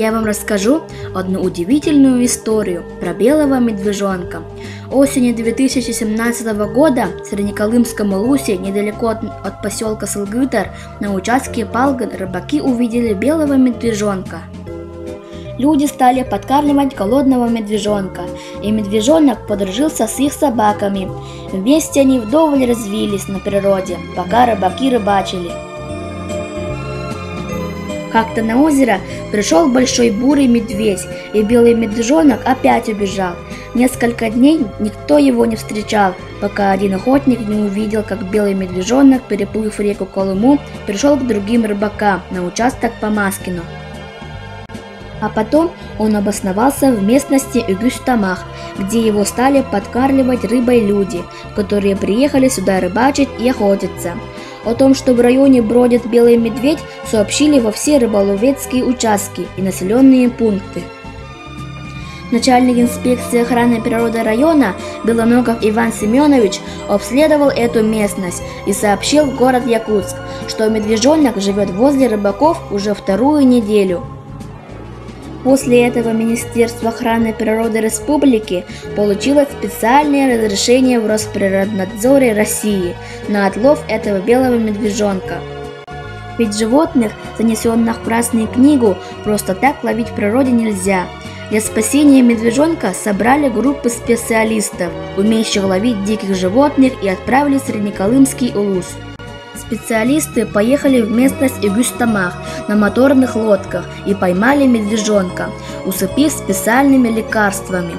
я вам расскажу одну удивительную историю про белого медвежонка. Осенью 2017 года в Среднеколымском Улусе, недалеко от поселка Сылгытар, на участке Палган рыбаки увидели белого медвежонка. Люди стали подкармливать голодного медвежонка, и медвежонок подружился с их собаками. Вместе они вдоволь развились на природе, пока рыбаки рыбачили. Как-то на озеро пришел большой бурый медведь, и белый медвежонок опять убежал. Несколько дней никто его не встречал, пока один охотник не увидел, как белый медвежонок, переплыв реку Колыму, пришел к другим рыбакам на участок по Маскину. А потом он обосновался в местности Үгүстамах, где его стали подкармливать рыбой люди, которые приехали сюда рыбачить и охотиться. О том, что в районе бродит белый медведь, сообщили во все рыболовецкие участки и населенные пункты. Начальник инспекции охраны природы района Белоногов Иван Семенович обследовал эту местность и сообщил в город Якутск, что медвежонок живет возле рыбаков уже вторую неделю. После этого Министерство охраны природы республики получило специальное разрешение в Росприроднадзоре России на отлов этого белого медвежонка. Ведь животных, занесенных в Красную книгу, просто так ловить в природе нельзя. Для спасения медвежонка собрали группы специалистов, умеющих ловить диких животных, и отправили в Среднеколымский Улус. Специалисты поехали в местность Үгүстамах на моторных лодках и поймали медвежонка, усыпив специальными лекарствами.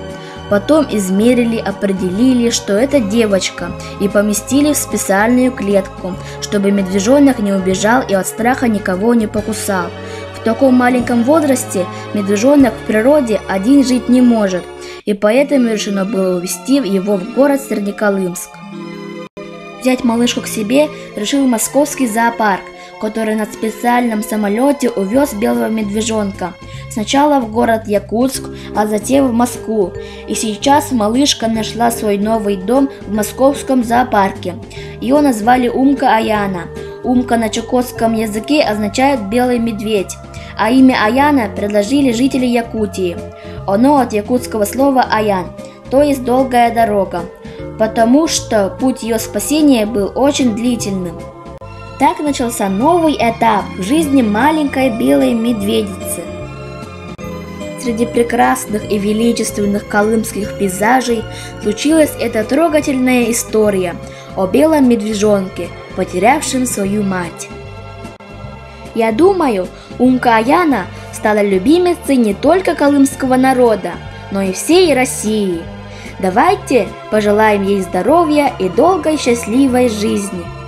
Потом измерили, определили, что это девочка, и поместили в специальную клетку, чтобы медвежонок не убежал и от страха никого не покусал. В таком маленьком возрасте медвежонок в природе один жить не может, и поэтому решено было увезти его в город Среднеколымск. Взять малышку к себе решил московский зоопарк, который на специальном самолете увез белого медвежонка. Сначала в город Якутск, а затем в Москву. И сейчас малышка нашла свой новый дом в московском зоопарке. Ее назвали Умка Аяна. Умка на чукотском языке означает «белый медведь», а имя Аяна предложили жители Якутии. Оно от якутского слова «аян», то есть «долгая дорога», потому что путь ее спасения был очень длительным. Так начался новый этап в жизни маленькой белой медведицы. Среди прекрасных и величественных колымских пейзажей случилась эта трогательная история о белом медвежонке, потерявшем свою мать. Я думаю, Умка Аяна стала любимицей не только колымского народа, но и всей России. Давайте пожелаем ей здоровья и долгой счастливой жизни.